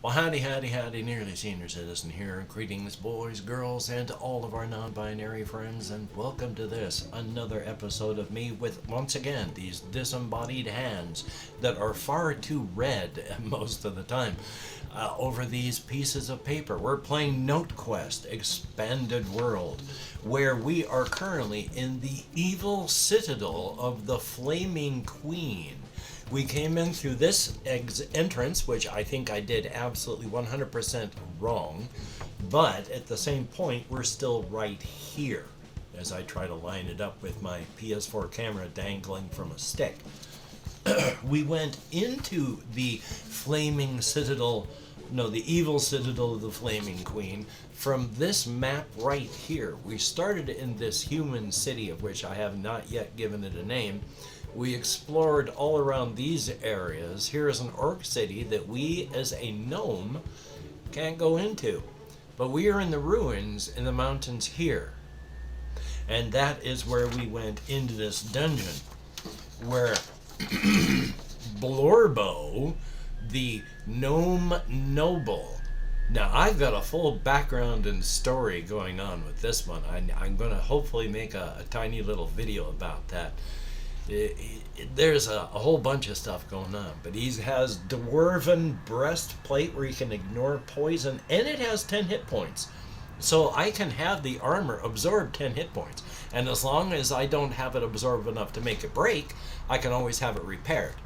Well, howdy, nearly senior citizen here. Greetings, boys, girls, and to all of our non binary friends, and welcome to this, another episode of me with, once again, these disembodied hands that are far too red most of the time over these pieces of paper. We're playing Notequest Expanded World, where we are currently in the evil citadel of the Flaming Queen. We came in through this entrance, which I think I did absolutely 100% wrong, but at the same point, we're still right here as I try to line it up with my PS4 camera dangling from a stick. We went into the flaming citadel, no, the evil citadel of the Flaming Queen from this map right here. We started in this human city, of which I have not yet given it a name. We explored all around these areas. Here is an orc city that we, as a gnome, can't go into. But we are in the ruins in the mountains here. And that is where we went into this dungeon, where Blorbo, the gnome noble. Now, I've got a full background and story going on with this one. I'm going to hopefully make a tiny little video about that. There's a whole bunch of stuff going on, but he has dwarven breastplate where he can ignore poison, and it has 10 hit points. So I can have the armor absorb 10 hit points, and as long as I don't have it absorb enough to make it break, I can always have it repaired.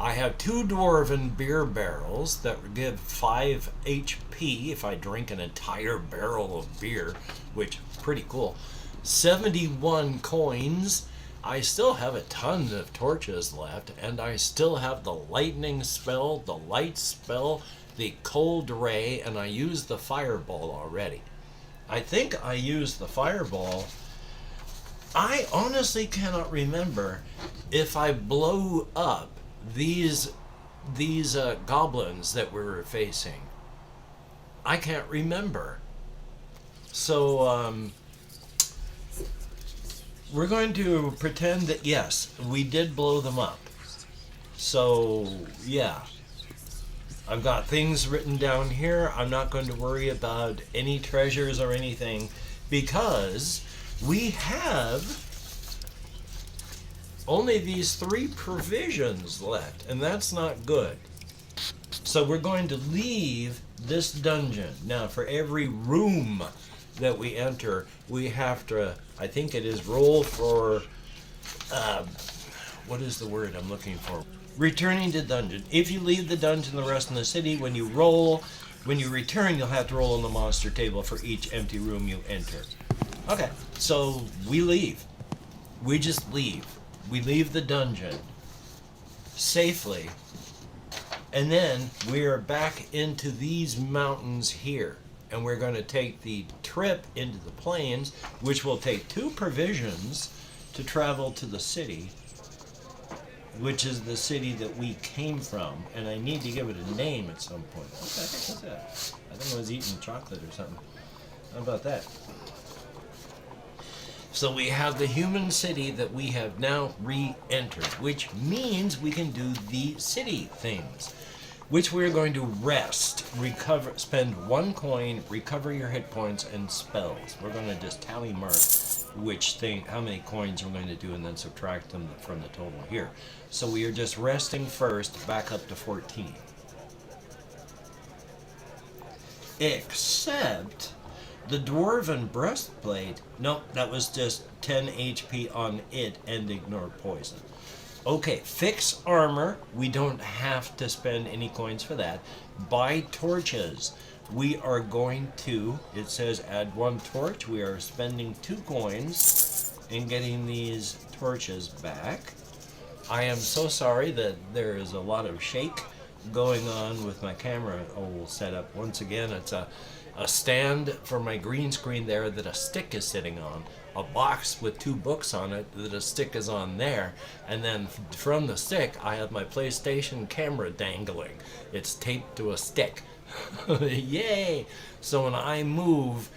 I have 2 dwarven beer barrels that give 5 HP if I drink an entire barrel of beer, which pretty cool. 71 coins. I still have a ton of torches left, and I still have the lightning spell, the light spell, the cold ray, and I used the fireball already. I think I used the fireball. I honestly cannot remember if I blew up these goblins that we were facing. I can't remember. So, we're going to pretend that, yes, we did blow them up. So, yeah. I've got things written down here. I'm not going to worry about any treasures or anything because we have only these 3 provisions left, and that's not good. So we're going to leave this dungeon. Now, for every room that we enter, we have to, I think it is roll for, what is the word I'm looking for? Returning to dungeon. If you leave the dungeon the rest in the city, when you return, you'll have to roll on the monster table for each empty room you enter. Okay, so we leave. We just leave. We leave the dungeon safely, and then we are back into these mountains here. And we're going to take the trip into the plains, which will take 2 provisions to travel to the city, which is the city that we came from. And I need to give it a name at some point. What the heck was that? I think I was eating chocolate or something. How about that? So we have the human city that we have now re-entered, which means we can do the city things, which we're going to rest, recover, spend 1 coin, recover your hit points and spells. We're going to just tally mark how many coins we're going to do, and then subtract them from the total here. So we are just resting first, back up to 14. Except the dwarven breastplate, nope, that was just 10 HP on it and ignore poison. Okay, fix armor. We don't have to spend any coins for that. Buy torches. We are going to, it says add 1 torch. We are spending 2 coins and getting these torches back. I am so sorry that there is a lot of shake going on with my camera setup. Once again, it's a stand for my green screen there that a stick is sitting on. A box with 2 books on it that a stick is on there, and then from the stick I have my PlayStation camera dangling. It's taped to a stick. Yay! So when I move,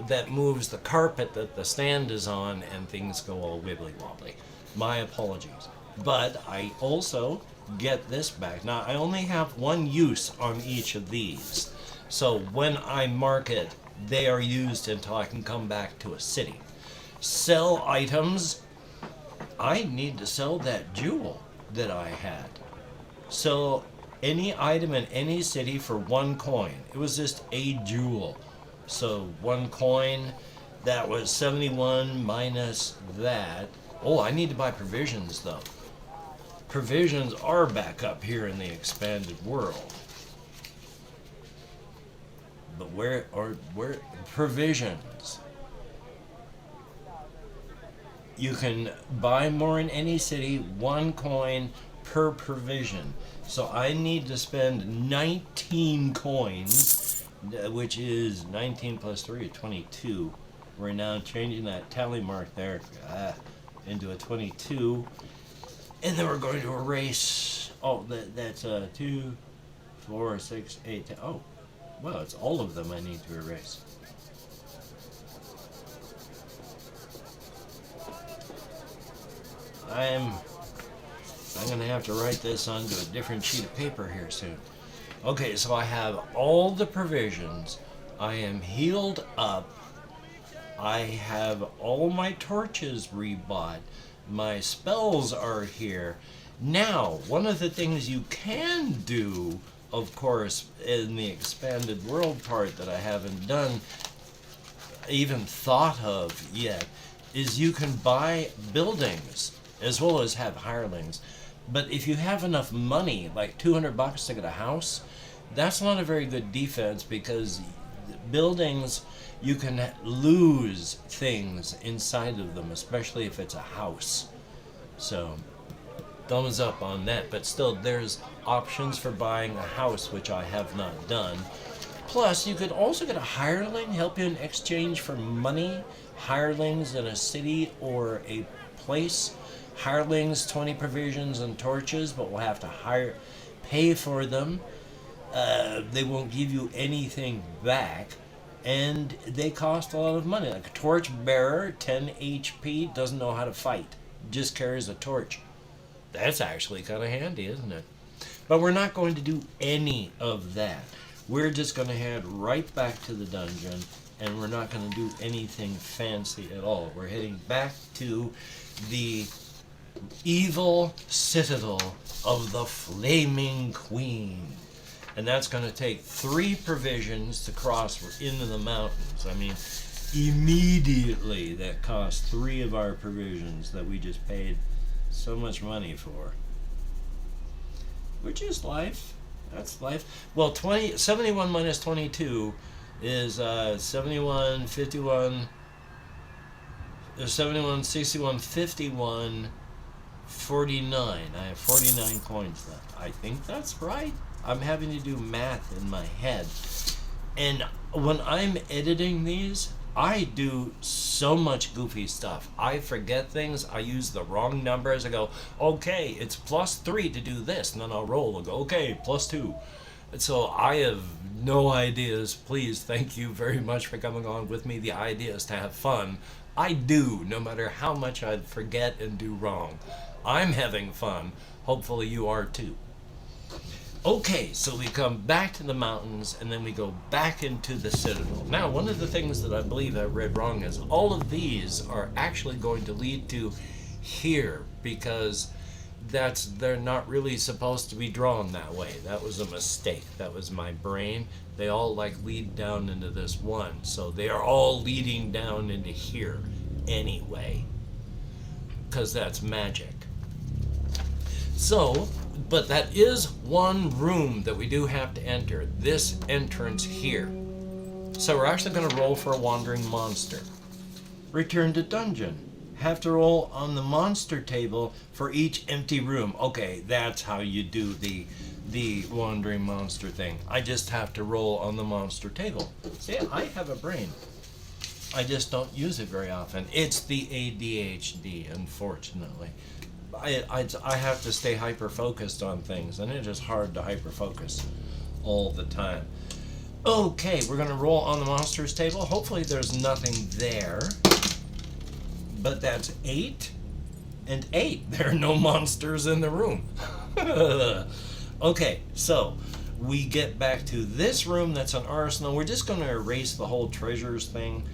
that moves the carpet that the stand is on, and things go all wibbly wobbly. My apologies. But I also get this back. Now, I only have one use on each of these. So when I mark it, they are used until I can come back to a city. Sell items. I need to sell that jewel that I had. Sell any item in any city for 1 coin. It was just a jewel. So 1 coin, that was 71 minus that. Oh, I need to buy provisions though. Provisions are back up here in the expanded world. But where provisions? You can buy more in any city, 1 coin per provision. So I need to spend 19 coins, which is 19 plus 3 is 22. We're now changing that tally mark there into a 22. And then we're going to erase, that's 2, 4, 6, 8, 10. Oh, well, it's all of them I need to erase. I'm going to have to write this onto a different sheet of paper here soon. Okay, so I have all the provisions. I am healed up. I have all my torches rebought. My spells are here. Now, one of the things you can do, of course, in the expanded world part that I haven't done, even thought of yet, is you can buy buildings as well as have hirelings. But if you have enough money, like $200 to get a house, that's not a very good defense, because buildings, you can lose things inside of them, especially if it's a house. So, thumbs up on that. But still, there's options for buying a house, which I have not done. Plus, you could also get a hireling, help you in exchange for money. Hirelings in a city or a place. Hirelings, 20 provisions and torches, but we'll have to pay for them. They won't give you anything back, and they cost a lot of money. Like a torch bearer, 10 HP, doesn't know how to fight, just carries a torch. That's actually kind of handy, isn't it? But we're not going to do any of that. We're just going to head right back to the dungeon, and we're not going to do anything fancy at all. We're heading back to the evil citadel of the Flaming Queen. And that's going to take 3 provisions to cross into the mountains. I mean, immediately that cost 3 of our provisions that we just paid so much money for. Which is life. That's life. Well, 71 minus 22 is 71, 51, 71, 61, 51, 49. I have 49 coins left. I think that's right. I'm having to do math in my head. And when I'm editing these, I do so much goofy stuff. I forget things. I use the wrong numbers. I go, okay, it's plus 3 to do this. And then I'll roll and go, okay, plus 2. And so I have no ideas. Please, thank you very much for coming on with me. The idea is to have fun. I do, no matter how much I forget and do wrong. I'm having fun. Hopefully you are too. Okay, so we come back to the mountains, and then we go back into the citadel. Now, one of the things that I believe I read wrong is all of these are actually going to lead to here, because they're not really supposed to be drawn that way. That was a mistake. That was my brain. They all lead down into this one, so they are all leading down into here anyway, because that's magic. So, but that is one room that we do have to enter. This entrance here. So we're actually going to roll for a wandering monster. Return to dungeon. Have to roll on the monster table for each empty room. Okay, that's how you do the wandering monster thing. I just have to roll on the monster table. See, I have a brain. I just don't use it very often. It's the ADHD, unfortunately. I have to stay hyper-focused on things, and it's just hard to hyper-focus all the time. Okay, we're going to roll on the monsters table. Hopefully there's nothing there. But that's 8 and 8. There are no monsters in the room. Okay, so we get back to this room that's an arsenal. We're just going to erase the whole treasures thing.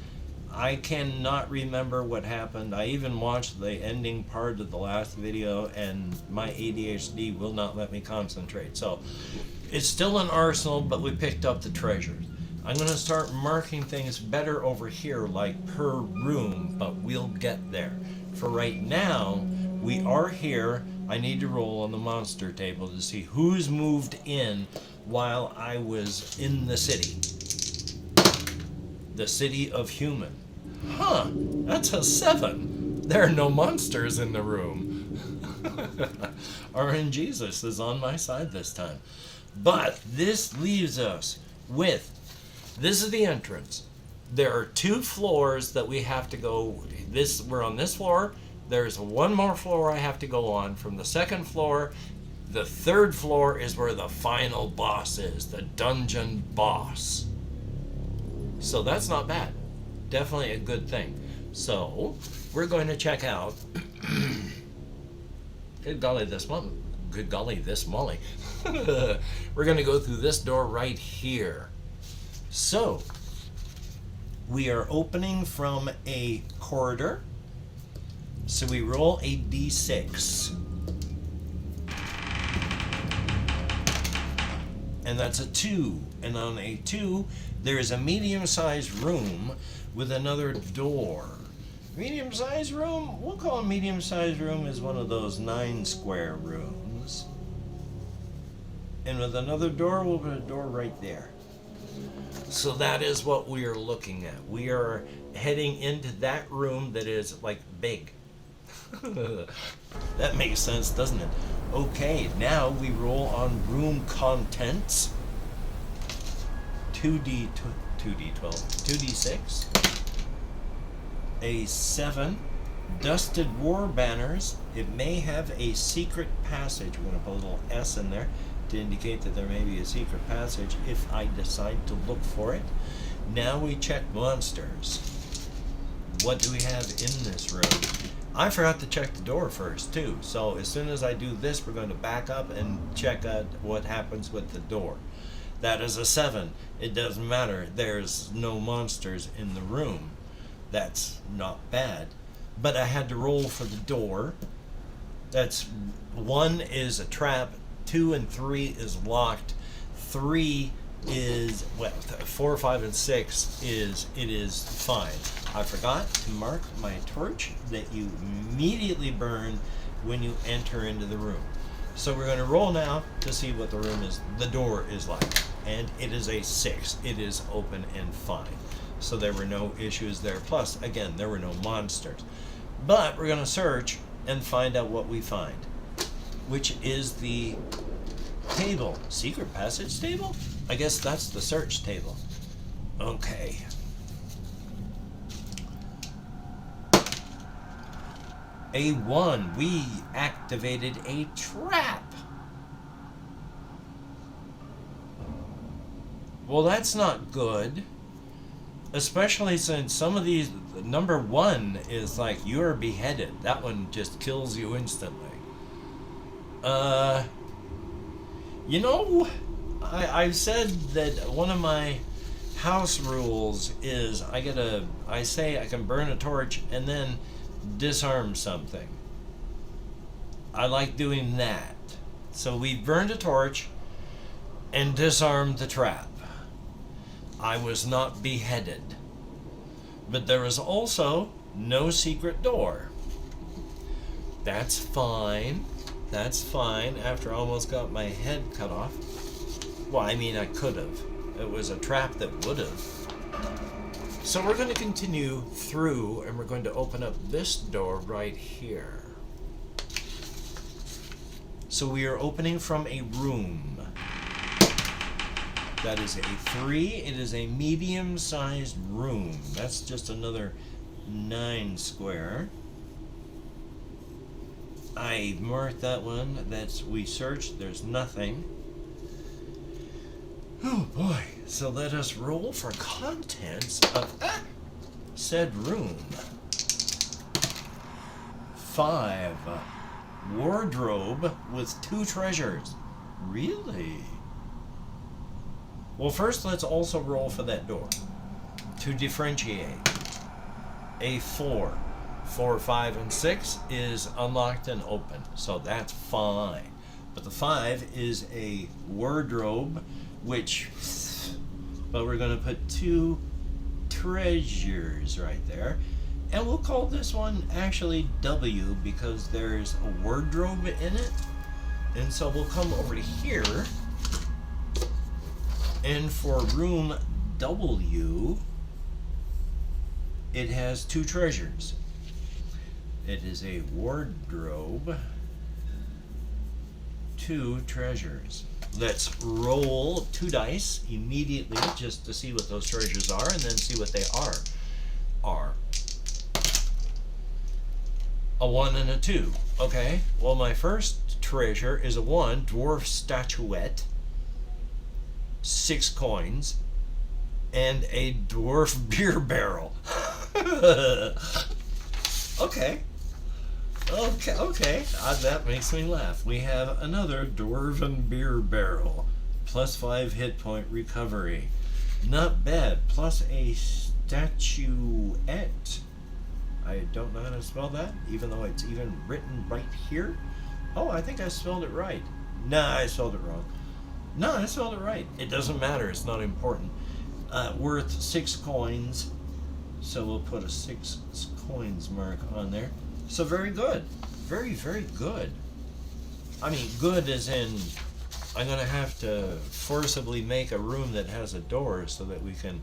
I cannot remember what happened. I even watched the ending part of the last video, and my ADHD will not let me concentrate. So it's still an arsenal, but we picked up the treasures. I'm going to start marking things better over here, like per room, but we'll get there. For right now, we are here. I need to roll on the monster table to see who's moved in while I was in the city. The city of human. Huh, that's a 7. There are no monsters in the room. RNGesus is on my side this time. But this leaves us with, this is the entrance. There are 2 floors that we have to go. We're on this floor. There's one more floor I have to go on. From the 2nd floor, the 3rd floor is where the final boss is, the dungeon boss. So that's not bad. Definitely a good thing. So we're going to check out. Good golly, this Molly. We're going to go through this door right here. So we are opening from a corridor. So we roll a d6. And that's a 2. And on a 2, there is a medium-sized room with another door. Medium-sized room? We'll call a medium-sized room as one of those 9 square rooms. And with another door, we'll put a door right there. So that is what we are looking at. We are heading into that room that is like big. That makes sense, doesn't it? Okay, now we roll on room contents. 2d6, a 7, dusted war banners. It may have a secret passage. We're going to put a little S in there to indicate that there may be a secret passage if I decide to look for it. Now we check monsters. What do we have in this room? I forgot to check the door first too, so as soon as I do this, we're going to back up and check out what happens with the door. That is a 7. It doesn't matter. There's no monsters in the room. That's not bad. But I had to roll for the door. That's 1 is a trap. 2 and 3 is locked. 3 is, well, 4, 5, and 6 is fine. I forgot to mark my torch that you immediately burn when you enter into the room. So we're going to roll now to see what the door is like. And it is a 6. It is open and fine. So there were no issues there. Plus, again, there were no monsters. But we're going to search and find out what we find, which is the table. Secret passage table? I guess that's the search table. Okay. A 1. We activated a trap. Well, that's not good. Especially since some of these, number 1 is like, you're beheaded. That one just kills you instantly. You know, I've said that one of my house rules is I say I can burn a torch and then disarm something. I like doing that. So we burned a torch and disarmed the trap. I was not beheaded. But there was also no secret door. That's fine. That's fine after I almost got my head cut off. Well, I mean, I could have. It was a trap that would have. So we're going to continue through and we're going to open up this door right here. So we are opening from a room. That is a 3. It is a medium-sized room. That's just another 9 square. I marked that one. We searched. There's nothing. Oh boy. So let us roll for contents of said room. 5. wardrobe with 2 treasures. Really? Well, first let's also roll for that door to differentiate. A 4. 4, 5, and 6 is unlocked and open, so that's fine. But the 5 is a wardrobe, which, well, we're going to put 2 treasures right there. And we'll call this one actually W because there's a wardrobe in it. And so we'll come over to here. And for room W, it has 2 treasures. It is a wardrobe, 2 treasures. Let's roll 2 dice immediately just to see what those treasures are and then see what they are. A 1 and a 2. Okay, well, my first treasure is a 1, dwarf statuette, 6 coins, and a dwarf beer barrel. Okay. That makes me laugh. We have another dwarven beer barrel. Plus 5 hit point recovery. Not bad. Plus a statuette. I don't know how to spell that, even though it's even written right here. Oh, I think I spelled it right. Nah, I spelled it wrong. No, I spelled it right. It doesn't matter. It's not important. Worth 6 coins. So we'll put a 6 coins mark on there. So very good. Very, very good. I mean, good as in I'm going to have to forcibly make a room that has a door so that we can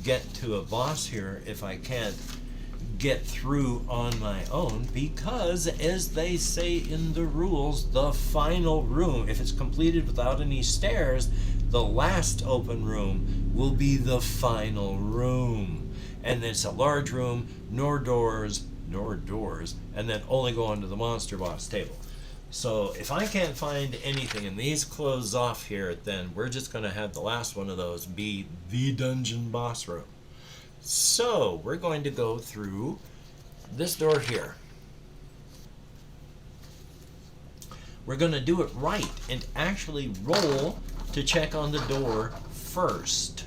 get to a boss here if I can't get through on my own, because as they say in the rules, the final room, if it's completed without any stairs, the last open room will be the final room. And it's a large room, nor doors, and then only go onto the monster boss table. So if I can't find anything and these close off here, then we're just going to have the last one of those be the dungeon boss room. So we're going to go through this door here. We're going to do it right and actually roll to check on the door first.